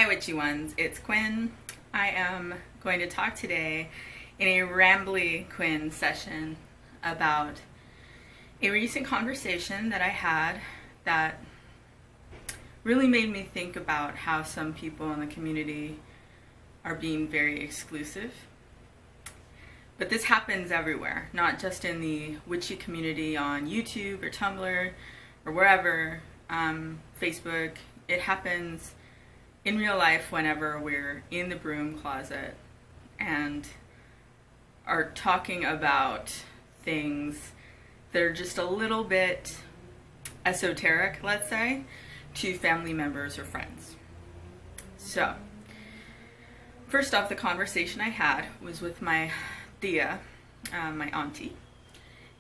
Hi witchy ones, it's Quinn. I am going to talk today in a rambly Quinn session about a recent conversation that I had that really made me think about how some people in the community are being very exclusive. But this happens everywhere, not just in the witchy community on YouTube or Tumblr or wherever, Facebook. It happens in real life whenever we're in the broom closet and are talking about things that are just a little bit esoteric, let's say, to family members or friends. So, first off, the conversation I had was with my Thea, my auntie,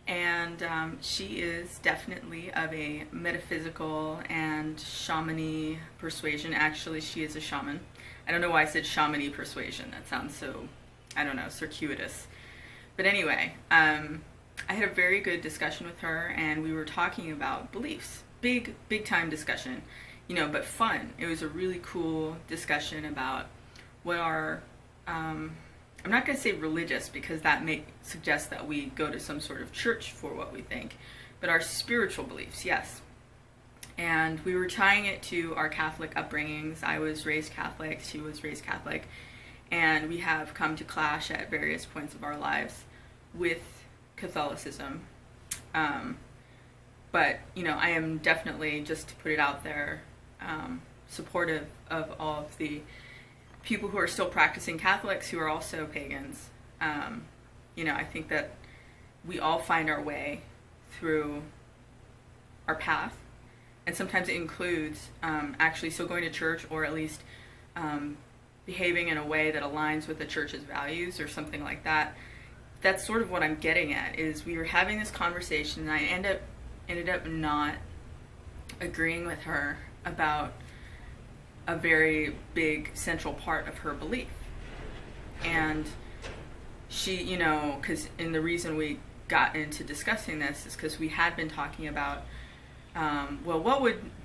and she is definitely of a metaphysical and shamany persuasion. Actually, she is a shaman. I don't know why I said shamany persuasion. That sounds so, I don't know, circuitous. But anyway, I had a very good discussion with her, and we were talking about beliefs. Big time discussion, but fun. It was a really cool discussion about what our I'm not going to say religious because that may suggest that we go to some sort of church for what we think, but our spiritual beliefs, yes. And we were tying it to our Catholic upbringings. I was raised Catholic, she was raised Catholic, and we have come to clash at various points of our lives with Catholicism. But, I am definitely, just to put it out there, supportive of all of the people who are still practicing Catholics who are also pagans. I think that we all find our way through our path, and sometimes it includes actually still going to church, or at least behaving in a way that aligns with the church's values or something like that. That's sort of what I'm getting at, is we were having this conversation and I ended up not agreeing with her about a very big central part of her belief. And she, because the reason we got into discussing this is because we had been talking about,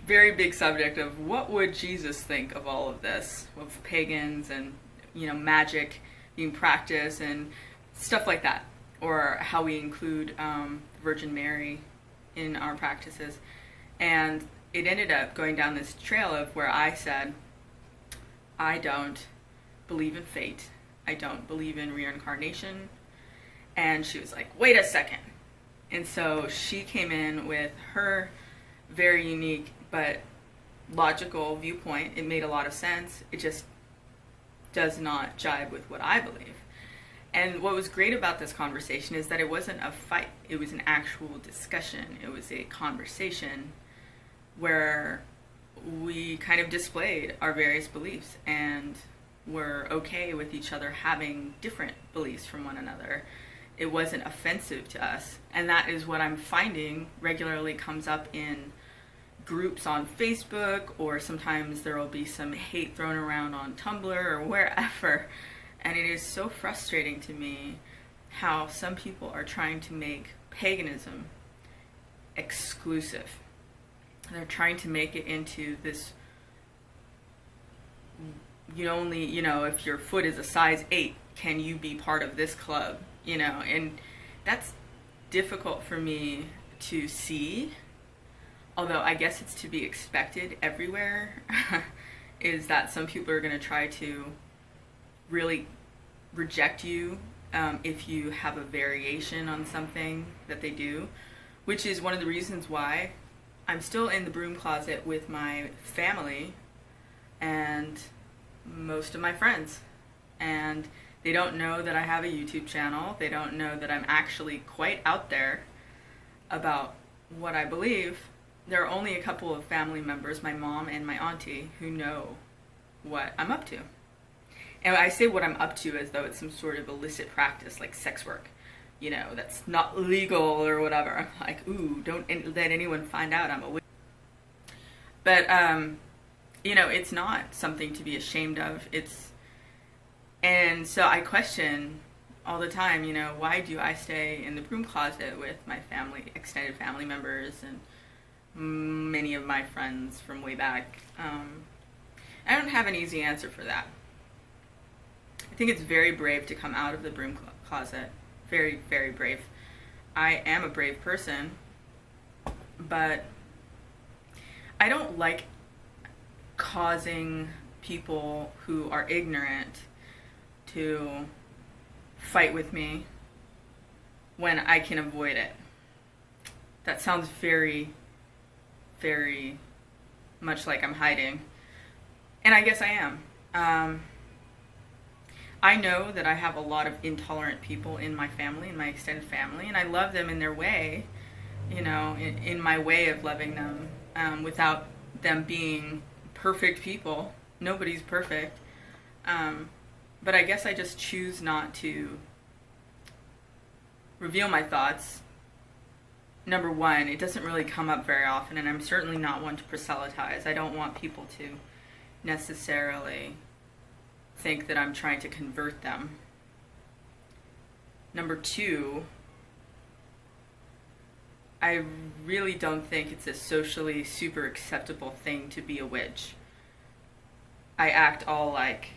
very big subject of what would Jesus think of all of this, of pagans and, magic being practiced and stuff like that, or how we include Virgin Mary in our practices. And it ended up going down this trail of where I said, I don't believe in fate. I don't believe in reincarnation. And she was like, wait a second. And so she came in with her very unique but logical viewpoint. It made a lot of sense. It just does not jibe with what I believe. And what was great about this conversation is that it wasn't a fight. It was an actual discussion. It was a conversation where we kind of displayed our various beliefs and were okay with each other having different beliefs from one another. It wasn't offensive to us. And that is what I'm finding regularly comes up in groups on Facebook, or sometimes there will be some hate thrown around on Tumblr or wherever. And it is so frustrating to me how some people are trying to make paganism exclusive. They're trying to make it into this, if your foot is a size 8, can you be part of this club? And that's difficult for me to see, although I guess it's to be expected everywhere, is that some people are going to try to really reject you if you have a variation on something that they do, which is one of the reasons why I'm still in the broom closet with my family and most of my friends. And they don't know that I have a YouTube channel. They don't know that I'm actually quite out there about what I believe. There are only a couple of family members, my mom and my auntie, who know what I'm up to. And I say what I'm up to as though it's some sort of illicit practice, like sex work. That's not legal or whatever. I'm like, ooh, don't let anyone find out I'm a witch. But, it's not something to be ashamed of. And so I question all the time, why do I stay in the broom closet with my family, extended family members, and many of my friends from way back. I don't have an easy answer for that. I think it's very brave to come out of the broom closet. Very, very brave. I am a brave person, but I don't like causing people who are ignorant to fight with me when I can avoid it. That sounds very, very much like I'm hiding. And I guess I am. I know that I have a lot of intolerant people in my family, in my extended family, and I love them in their way, you know, in my way of loving them, without them being perfect people. Nobody's perfect. But I guess I just choose not to reveal my thoughts. Number one, it doesn't really come up very often, and I'm certainly not one to proselytize. I don't want people to necessarily think that I'm trying to convert them. Number two, I really don't think it's a socially super acceptable thing to be a witch. I act all like,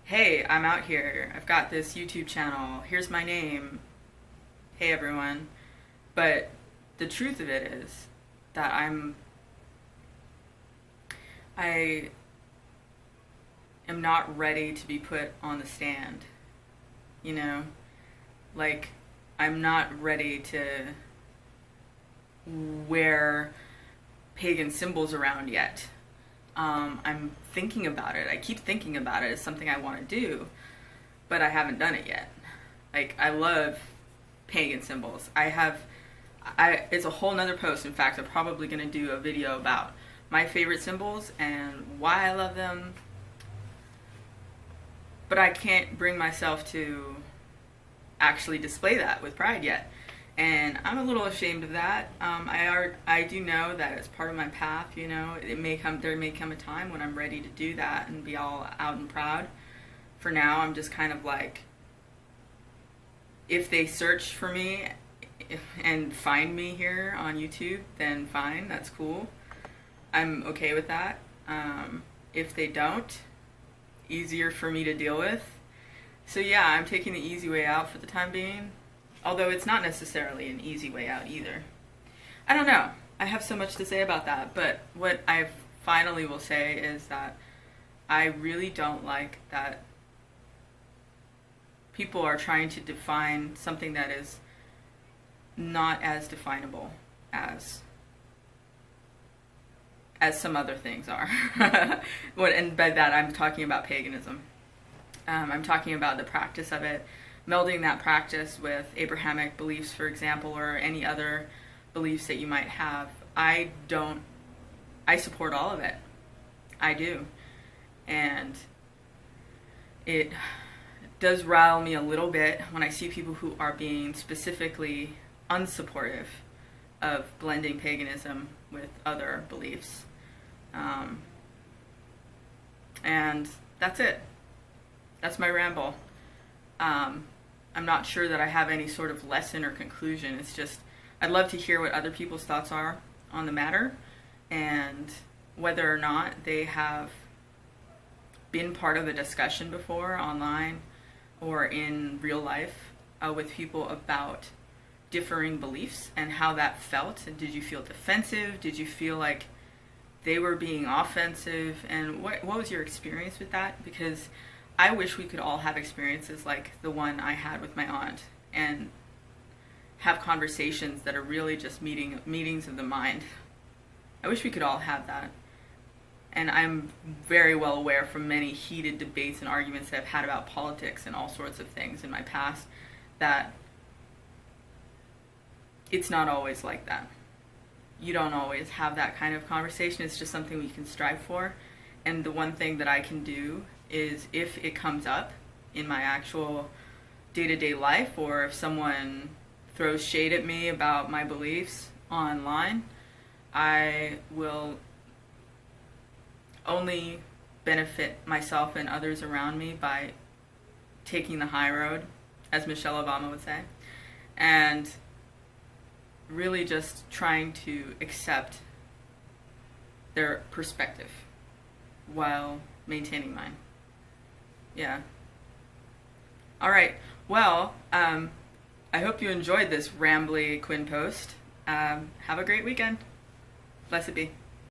hey, I'm out here, I've got this YouTube channel, here's my name, hey everyone. But the truth of it is that I am not ready to be put on the stand, you know? Like, I'm not ready to wear pagan symbols around yet. I'm thinking about it. I keep thinking about it as something I want to do, but I haven't done it yet. Like, I love pagan symbols. It's a whole nother post. In fact, I'm probably going to do a video about my favorite symbols and why I love them. But I can't bring myself to actually display that with pride yet. And I'm a little ashamed of that. I do know that it's part of my path, you know. There may come a time when I'm ready to do that and be all out and proud. For now, I'm just kind of like, if they search for me and find me here on YouTube, then fine, that's cool. I'm okay with that. If they don't, easier for me to deal with. So yeah, I'm taking the easy way out for the time being, although it's not necessarily an easy way out either. I don't know. I have so much to say about that, but what I finally will say is that I really don't like that people are trying to define something that is not as definable as some other things are. And by that I'm talking about paganism. I'm talking about the practice of it, melding that practice with Abrahamic beliefs, for example, or any other beliefs that you might have. I support all of it. I do. And it does rile me a little bit when I see people who are being specifically unsupportive of blending paganism with other beliefs. And that's it. That's my ramble. I'm not sure that I have any sort of lesson or conclusion. It's just, I'd love to hear what other people's thoughts are on the matter, and whether or not they have been part of a discussion before online or in real life with people about differing beliefs and how that felt. And did you feel defensive? Did you feel like they were being offensive? And what was your experience with that? Because I wish we could all have experiences like the one I had with my aunt and have conversations that are really just meetings of the mind. I wish we could all have that. And I'm very well aware from many heated debates and arguments that I've had about politics and all sorts of things in my past that it's not always like that. You don't always have that kind of conversation. It's just something we can strive for. And the one thing that I can do is, if it comes up in my actual day-to-day life, or if someone throws shade at me about my beliefs online, I will only benefit myself and others around me by taking the high road, as Michelle Obama would say, and really just trying to accept their perspective. while maintaining mine. Yeah. All right. Well, I hope you enjoyed this rambly Quinn post. Have a great weekend. Blessed be.